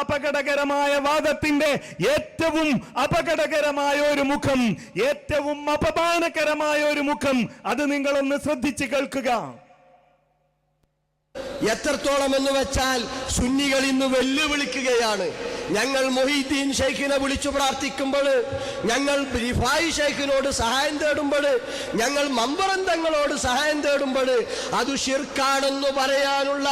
അപകടകരമായ വാദത്തിന്റെ ഏറ്റവും അപകടകരമായ ഒരു മുഖം, ഏറ്റവും അപമാനകരമായ ഒരു മുഖം, അത് നിങ്ങളൊന്ന് ശ്രദ്ധിച്ച് കേൾക്കുക. എത്രത്തോളം എന്ന് വെച്ചാൽ സുന്നികൾ ഇന്ന് വെല്ലുവിളിക്കുകയാണ്. ഞങ്ങൾ മൊഹീദ്ദീൻ ഷെയ്ഖിനെ വിളിച്ചു പ്രാർത്ഥിക്കുമ്പോൾ, ഞങ്ങൾ റിഫായി ഷെയ്ഖിനോട് സഹായം തേടുമ്പോൾ, ഞങ്ങൾ മമ്പറന്തങ്ങളോട് സഹായം തേടുമ്പോൾ അത് ശിർക്കാണെന്ന് പറയാനുള്ള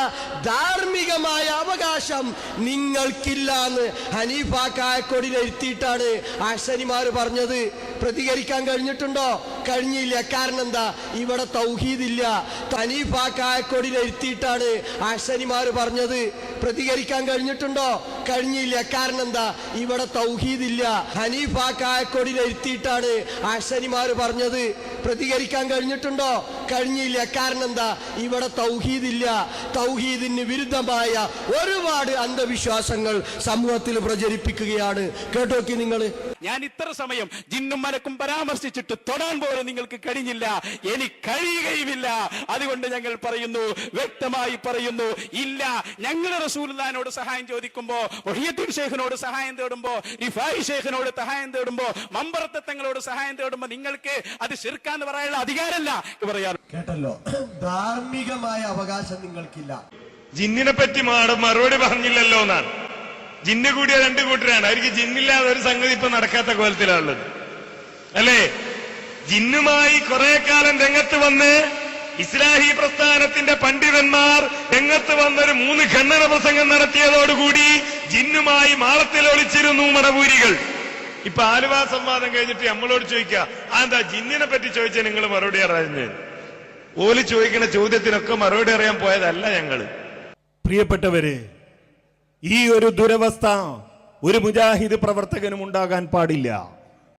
ധാർമ്മികമായ അവകാശം നിങ്ങൾക്കില്ല എന്ന് ഹനീഫ കായക്കൊടിയിൽ എഴുത്തിയിട്ടാണ് അഹ്സനിമാർ പറഞ്ഞത്. പ്രതികരിക്കാൻ കഴിഞ്ഞിട്ടുണ്ടോ? കഴിഞ്ഞില്ല. കാരണം എന്താ? ഇവിടെ തൗഹീദില്ല. ഹനീഫ കായക്കൊടിയിൽ എഴുത്തിയിട്ടാണ് അഹ്സനിമാർ പറഞ്ഞത്. പ്രതികരിക്കാൻ കഴിഞ്ഞിട്ടുണ്ടോ? കഴിഞ്ഞില്ല. കാരണം എന്താ? ഇവിടെ തൗഹീദില്ല. ഹനീഫ കായക്കൊടിയിൽ എഴുത്തിയിട്ടാണ് അഹ്സനിമാർ പറഞ്ഞത്. പ്രതികരിക്കാൻ കഴിഞ്ഞിട്ടുണ്ടോ? കഴിഞ്ഞില്ല. കാരണം എന്താ? ഇവിടെ തൗഹീദില്ല. തൗഹീദിന് വിരുദ്ധമായ ഒരുപാട് അന്ധവിശ്വാസങ്ങൾ സമൂഹത്തിൽ പ്രചരിപ്പിക്കുകയാണ്. കേട്ടോക്കി നിങ്ങൾ. ഞാൻ ഇത്ര സമയം ജിന്നും മലക്കും പരാമർശിച്ചിട്ട് തൊടാൻ പോലും നിങ്ങൾക്ക് കഴിഞ്ഞില്ല, എനിക്ക് കഴിയുകയുമില്ല. അതുകൊണ്ട് ഞങ്ങൾ പറയുന്നു, വ്യക്തമായി പറയുന്നു, ഇല്ല. ഞങ്ങൾ റസൂലുള്ളാഹിനോട് സഹായം ചോദിക്കുമ്പോ, മുഹ്യിദ്ദീൻ ഷെയ്ഖിനോട് സഹായം തേടുമ്പോ, റിഫായി ഷെയ്ഖിനോട് സഹായം തേടുമ്പോ, മമ്പറത്തങ്ങളോട് സഹായം തേടുമ്പോ നിങ്ങൾക്ക് അത് ശിർക്കാന്ന് പറയാനുള്ള അധികാരമല്ല പറയാൻ. കേട്ടല്ലോ, ധാർമ്മികമായ അവകാശം നിങ്ങൾക്കില്ല. ജിന്നിനെ പറ്റി മറുപടി പറഞ്ഞില്ലല്ലോ എന്നാണ്. ജിന്ന് കൂടിയ രണ്ടു കൂട്ടരാണ്. അവർക്ക് ജിന്നില്ലാതെ ഒരു സംഗതി ഇപ്പൊ നടക്കാത്ത കോലത്തിലാണുള്ളത്, അല്ലേ? ജിന്നുമായി കുറെ കാലം രംഗത്ത് വന്ന് ഇസ്ലാഹി പ്രസ്ഥാനത്തിന്റെ പണ്ഡിതന്മാർ രംഗത്ത് വന്നൊരു 3 ഖണ്ഡന പ്രസംഗം നടത്തിയതോടുകൂടി ജിന്നുമായി മാളത്തിൽ ഒളിച്ചിരുന്നു മടവൂരികൾ. ഇപ്പൊ ആലുവ സംവാദം കഴിഞ്ഞിട്ട് നമ്മളോട് ചോദിക്കുക, എന്താ ജിന്നിനെ പറ്റി ചോദിച്ചാൽ നിങ്ങൾ മറുപടി അറിയുന്നത്? ഓല് ചോദിക്കുന്ന ചോദ്യത്തിനൊക്കെ മറുപടി അറിയാൻ പോയതല്ല ഞങ്ങള്. പ്രിയപ്പെട്ടവരെ, ഈ ഒരു ദുരവസ്ഥ ഒരു മുജാഹിദ് പ്രവർത്തകനും ഉണ്ടാകാൻ പാടില്ല.